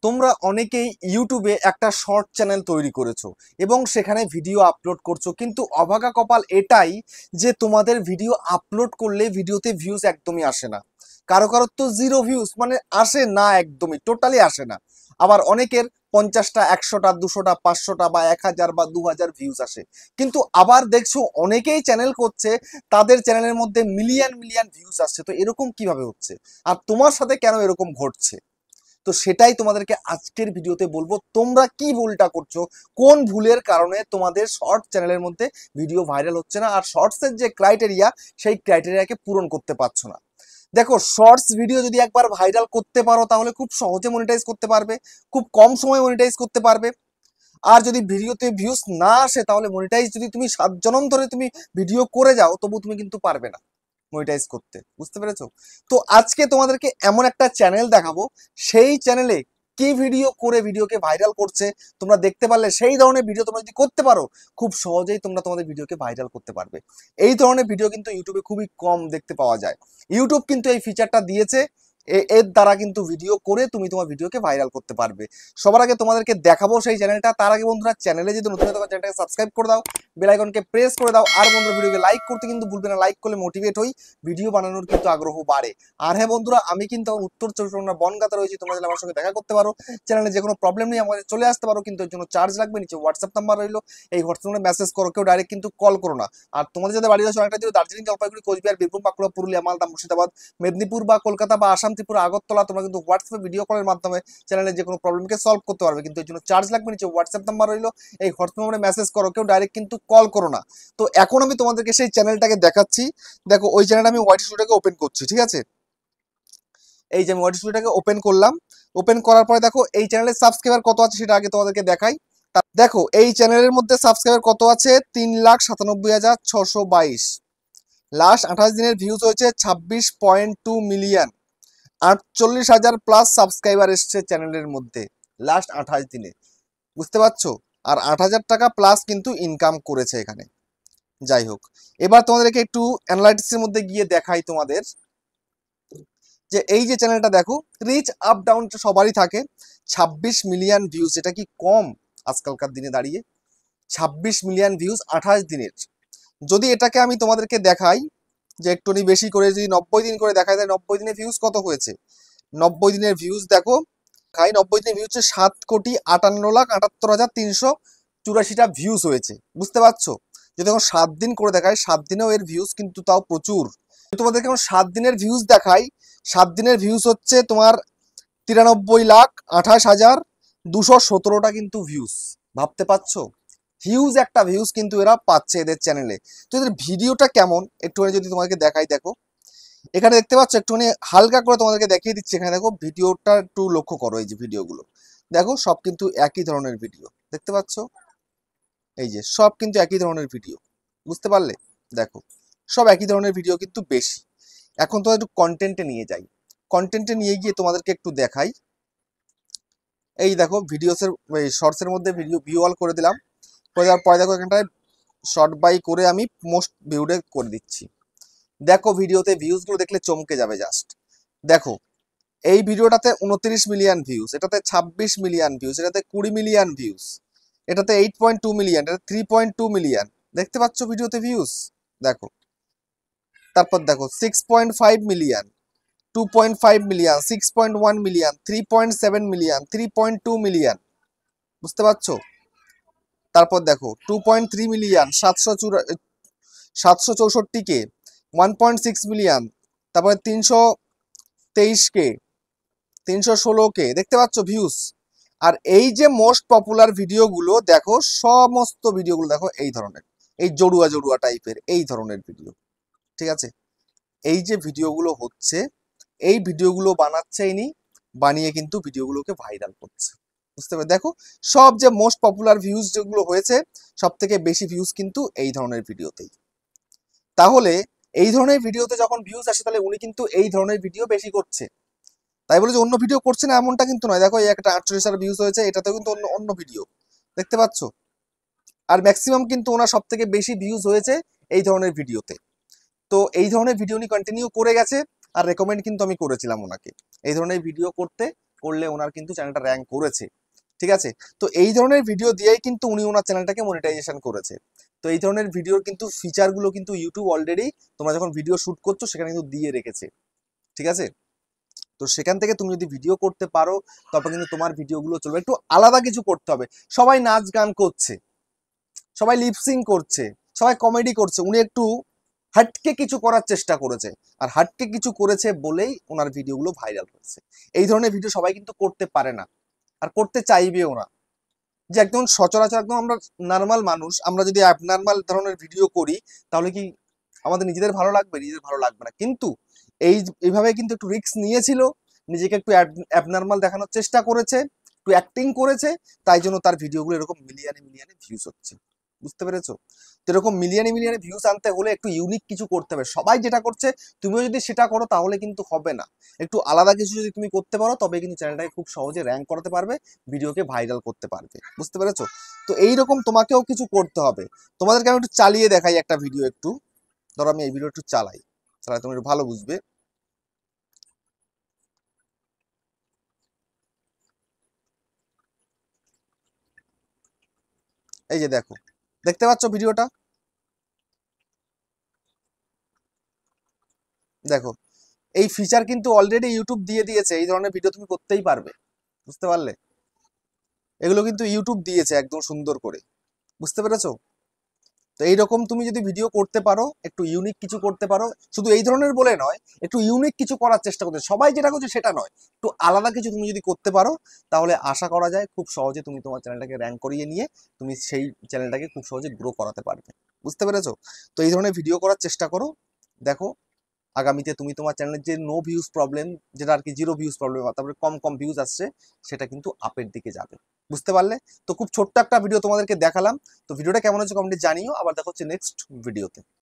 তোমরা অনেকেই ইউটিউবে একটা শর্ট চ্যানেল তৈরি করেছো এবং সেখানে ভিডিও আপলোড করছো, কিন্তু অভাগা কপাল এটাই যে তোমাদের ভিডিও আপলোড করলে ভিডিওতে ভিউজ একদমই আসে না। কারো কারোর তো জিরো ভিউজ, মানে আসে না, একদমই টোটালি আসে না। আবার অনেকের 50টা 100টা 200টা 500টা বা 1000 বা 2000 ভিউজ আসে। কিন্তু আবার দেখছো অনেকেই চ্যানেল করছে, তাদের চ্যানেলের মধ্যে মিলিয়ন মিলিয়ন ভিউজ আসছে। তো এরকম কিভাবে হচ্ছে, আর তোমার সাথে কেন এরকম ঘটছে? তো সেটাই তোমাদেরকে আজকের ভিডিওতে বলবো। তোমরা কি ভুলটা করছো, কোন ভুলের কারণে তোমাদের শর্ট চ্যানেলের মধ্যে ভিডিও ভাইরাল হচ্ছে না, আর শর্টসের যে ক্রাইটেরিয়া সেই ক্রাইটেরিয়াকে পূরণ করতে পারছো না। দেখো, শর্টস ভিডিও যদি একবার ভাইরাল করতে পারো তাহলে খুব সহজে মনিটাইজ করতে পারবে, খুব কম সময়ে মনিটাইজ করতে পারবে। আর যদি ভিডিওতে ভিউজ না আসে তাহলে মনিটাইজ যদি তুমি 7 জনম ধরে তুমি ভিডিও করে যাও তবু তুমি কিন্তু পারবে না মনিটাইজ করতে। বুঝতে পেরেছো? তো আজকে তোমাদেরকে এমন একটা চ্যানেল দেখাবো, সেই চ্যানেলে কি ভিডিও করে ভিডিওকে ভাইরাল করছে তোমরা দেখতে পারলে সেই ধরনের ভিডিও তোমরা যদি করতে পারো খুব সহজেই তোমরা তোমাদের ভিডিওকে ভাইরাল করতে পারবে। এই ধরনের ভিডিও কিন্তু ইউটিউবে খুবই কম দেখতে পাওয়া যায়। ইউটিউব কিন্তু এই ফিচারটা দিয়েছে, এর দ্বারা কিন্তু ভিডিও করে তুমি তোমার ভিডিওকে ভাইরাল করতে পারবে। সবার আগে তোমাদেরকে দেখাবো সেই চ্যানেলটা। তার আগে বন্ধুরা, চ্যানেলে যদি নতুন হয় চ্যানেলটাকে সাবস্ক্রাইব করে দাও, বেল আইকনকে প্রেস করে দাও, আর বন্ধুরা ভিডিওকে লাইক করতে কিন্তু ভুলবে না। লাইক করলে মোটিভেট হই, ভিডিও বানানোর কিন্তু আগ্রহ বাড়ে। আর হ্যাঁ বন্ধুরা, আমি কিন্তু উত্তর চব্বিশ পরগনা বনগাঁতে রয়েছি, তোমরা যদি আমার সঙ্গে দেখা করতে পারো, চ্যানেলে যে কোনো প্রবলেম নেই আমাদের চলে আসতে পারো, কিন্তু এর জন্য চার্জ লাগবে। নিচে হোয়াটসঅ্যাপ নাম্বার রইলো, এই হোয়াটসঅ্যাপে মেসেজ করো, কেউ ডাইরেক্ট কিন্তু কল করো না। আর তোমাদের যাদের বাড়ি আছে অনেকটা দিও, দার্জিলিং, জলপাইগুড়ি, কোচবিহার, বীরভূম, বাঁকুড়া, পুরুলিয়া, মালদা, মুর্শিদাবাদ, মেদিনীপুর বা কলকাতা বা আসাম, ত্রিপুরা, আগরতলা, তোমরা কিন্তু হোয়াটসঅ্যাপে ভিডিও কলের মাধ্যমে চ্যানেলের যে কোনো প্রবলেমকে সলভ করতে পারবে, কিন্তু এর জন্য চার্জ লাগবে। নিচে হোয়াটসঅ্যাপ নাম্বার রইলো, এই হোয়াটসঅ্যাপ নাম্বারে মেসেজ করো, কেউ ডাইরেক্ট কিন্তু কল করো না। তো এখন আমি তোমাদেরকে সেই চ্যানেলটাকে দেখাচ্ছি। দেখো, ওই চ্যানেলটা আমি হোয়াইট স্টুডিওটাকে ওপেন করছি, ঠিক আছে? এই যে আমি হোয়াইট স্টুডিওটাকে ওপেন করলাম। ওপেন করার পরে দেখো এই চ্যানেলের সাবস্ক্রাইবার কত আছে সেটা আগে তোমাদেরকে দেখাই। দেখো এই চ্যানেলের মধ্যে সাবস্ক্রাইবার কত আছে, 3,97,622। লাস্ট 28 দিনের ভিউজ হয়েছে 26.2 মিলিয়ন। 48,000 প্লাস সাবস্ক্রাইবার এসছে চ্যানেলের মধ্যে লাস্ট 28 দিনে। বুঝতে পারছো? আর 8,000 টাকা প্লাস কিন্তু ইনকাম করেছে এখানে। যাই হোক, এবার তোমাদেরকে একটু অ্যানালাইটিক্সের মধ্যে গিয়ে দেখাই তোমাদের, যে এই যে চ্যানেলটা দেখো, রিচ আপ ডাউন সবারই থাকে। 26 মিলিয়ন ভিউজ, এটা কি কম আজকালকার দিনে দাঁড়িয়ে? 26 মিলিয়ন ভিউজ 28 দিনের। যদি এটাকে আমি তোমাদেরকে দেখাই যে একটুখানি বেশি করে, যদি 90 দিন করে দেখায়, তাহলে 90 দিনের ভিউজ কত হয়েছে? 90 দিনের ভিউজ দেখো, 90 দিনের ভিউজ হচ্ছে 7,58,78,384টা ভিউজ হয়েছে। বুঝতে পারছো? যদি এখন 7 দিন করে দেখায়, 7 দিনেও এর ভিউজ কিন্তু তাও প্রচুর। তোমাদেরকে এখন 7 দিনের ভিউজ দেখাই, 7 দিনের ভিউজ হচ্ছে তোমার 93,28,217টা কিন্তু ভিউজ। ভাবতে পারছো? হিউজ একটা ভিউজ কিন্তু এরা পাচ্ছে এদের চ্যানেলে। তো এদের ভিডিওটা কেমন একটুখানি যদি তোমাকে দেখাই, দেখো এখানে দেখতে পাচ্ছ, একটুখানি হালকা করে তোমাদেরকে দেখিয়ে দিচ্ছি। এখানে দেখো ভিডিওটা একটু লক্ষ্য করো, এই যে ভিডিওগুলো দেখো, সব কিন্তু একই ধরনের ভিডিও। দেখতে পাচ্ছ? এই যে সব কিন্তু একই ধরনের ভিডিও। বুঝতে পারলে? দেখো সব একই ধরনের ভিডিও কিন্তু বেশি। এখন তো একটু কন্টেন্টে নিয়ে যাই, কন্টেন্টে নিয়ে গিয়ে তোমাদেরকে একটু দেখাই। এই দেখো ভিডিওসের, এই শর্টসের মধ্যে ভিডিও ভিউ অল করে দিলাম। করে দেওয়ার পরে দেখো এখানটায় শর্ট বাই করে আমি মোস্ট ভিউডে করে দিচ্ছি। দেখো ভিডিওতে ভিউজগুলো দেখলে চমকে যাবে জাস্ট। দেখো এই ভিডিওটাতে 29 মিলিয়ন ভিউজ, এটাতে 26 মিলিয়ন ভিউজ, এটাতে 20 মিলিয়ন ভিউজ, এটাতে 8.2 মিলিয়ন, এটাতে 3.2 মিলিয়ন। দেখতে পাচ্ছ ভিডিওতে ভিউজ? দেখো তারপর দেখো 6.5 million, 2.5 million, 6.1 million, 3.7 million, 3.2 million. বুঝতে পারছো? তারপর দেখো 2.3 মিলিয়ন, 764কে, 1.6 মিলিয়ন, তারপরে 323কে, 316কে। দেখতে পাচ্ছ ভিউজ? আর এই যে মোস্ট পপুলার ভিডিওগুলো দেখো, সমস্ত ভিডিওগুলো দেখো এই ধরনের, এই জড়ুয়া জড়ুয়া টাইপের এই ধরনের ভিডিও। ঠিক আছে? এই যে ভিডিওগুলো হচ্ছে, এই ভিডিওগুলো বানাচ্ছে ইনি, বানিয়ে কিন্তু ভিডিওগুলোকে ভাইরাল করছে। বুঝতে পারবে? দেখো সব যে মোস্ট পপুলার ভিউজ যেগুলো হয়েছে, সব থেকে বেশি ভিউজ কিন্তু এই ধরনের ভিডিওতেই। তাহলে এই ধরনের ভিডিওতে যখন ভিউজ আসে, তাহলে উনি কিন্তু এই ধরনের ভিডিও বেশি করছে। তাই বলে যে অন্য ভিডিও করছে না এমনটা কিন্তু নয়। দেখো এই একটা 48,000 ভিউজ হয়েছে, এটাতেও কিন্তু অন্য অন্য ভিডিও। দেখতে পাচ্ছ? আর ম্যাক্সিমাম কিন্তু ওনার সব থেকে বেশি ভিউজ হয়েছে এই ধরনের ভিডিওতে। তো এই ধরনের ভিডিও উনি কন্টিনিউ করে গেছে, আর রেকমেন্ড কিন্তু আমি করেছিলাম ওনাকে এই ধরনের ভিডিও করতে। করলে ওনার কিন্তু চ্যানেলটা র্যাঙ্ক করেছে, ঠিক আছে। তো এই ধরনের ভিডিও দিয়েই কিন্তু উনি ওনার চ্যানেলটাকে মনিটাইজেশন করেছে। তো এই ধরনের ভিডিওর কিন্তু ফিচারগুলো কিন্তু ইউটিউব অলরেডি তোমরা যখন ভিডিও শুট করছো সেখানে কিন্তু দিয়ে রেখেছে, ঠিক আছে। তো সেখান থেকে তুমি যদি ভিডিও করতে পারো তবে কিন্তু তোমার ভিডিওগুলো চলবে। একটু আলাদা কিছু করতে হবে। সবাই নাচ গান করছে, সবাই লিপসিং করছে, সবাই কমেডি করছে, উনি একটু হাটকে কিছু করার চেষ্টা করেছে, আর হাটকে কিছু করেছে বলেই ওনার ভিডিওগুলো ভাইরাল হয়েছে। এই ধরনের ভিডিও সবাই কিন্তু করতে পারে না, আর করতে চাইবেও না। যে একদম সচরাচর একদম আমরা নর্মাল মানুষ, আমরা যদি অ্যাবনর্মাল ধরনের ভিডিও করি তাহলে কি আমাদের নিজেদের ভালো লাগবে? নিজেদের ভালো লাগবে না। কিন্তু এইভাবে কিন্তু একটু রিস্ক নিয়েছিল, নিজেকে একটু অ্যাবনর্মাল দেখানোর চেষ্টা করেছে, একটু অ্যাক্টিং করেছে, তাই জন্য তার ভিডিওগুলো এরকম মিলিয়নে মিলিয়নে ভিউজ হচ্ছে। বুঝতে পেরেছো? তো এরকম মিলিয়নে মিলিয়নে ভিউজ আনতে হলে একটু ইউনিক কিছু করতে হবে। সবাই যেটা করছে তুমিও যদি সেটা করো তাহলে কিন্তু হবে না। একটু আলাদা কিছু যদি তুমি করতে পারো তবে কিন্তু চ্যানেলটাকে খুব সহজে র্যাঙ্ক করাতে পারবে, ভিডিওকে ভাইরাল করতে পারবে। বুঝতে পেরেছো? তো এইরকম তোমাকেও কিছু করতে হবে। তোমাদেরকে আমি একটু চালিয়ে দেখাই একটা ভিডিও। একটু ধরো আমি এই ভিডিও একটু চালাই, তুমি একটু ভালো বুঝবে। এই যে দেখো, দেখতে পাচ্ছ ভিডিওটা? দেখো, এই ফিচার কিন্তু অলরেডি ইউটিউব দিয়ে দিয়েছে, এই ধরনের ভিডিও তুমি করতেই পারবে। বুঝতে পারলে? এগুলো কিন্তু ইউটিউব দিয়েছে একদম সুন্দর করে। বুঝতে পেরেছো? তো এইরকম তুমি যদি ভিডিও করতে পারো, একটু ইউনিক কিছু করতে পারো, শুধু এই ধরনের বলে নয়, একটু ইউনিক কিছু করার চেষ্টা করতে, সবাই যেটা করছে সেটা নয়, একটু আলাদা কিছু তুমি যদি করতে পারো তাহলে আশা করা যায় খুব সহজে তুমি তোমার চ্যানেলটাকে র্যাঙ্ক করিয়ে নিয়ে তুমি সেই চ্যানেলটাকে খুব সহজে গ্রো করাতে পারবে। বুঝতে পেরেছো? তো এই ধরনের ভিডিও করার চেষ্টা করো। দেখো, আগামীতে তুমি তোমার চ্যানেলের যে নো ভিউজ প্রবলেম, যেটা আর কি জিরো ভিউজ প্রবলেম, তারপরে কম কম ভিউজ আসছে, সেটা কিন্তু আপের দিকে যাবে। বুঝতে পারলে? তো খুব ছোট্ট একটা ভিডিও তোমাদেরকে দেখালাম। তো ভিডিওটা কেমন হচ্ছে কমেন্টে জানিও। আবার দেখা হচ্ছে নেক্সট ভিডিওতে।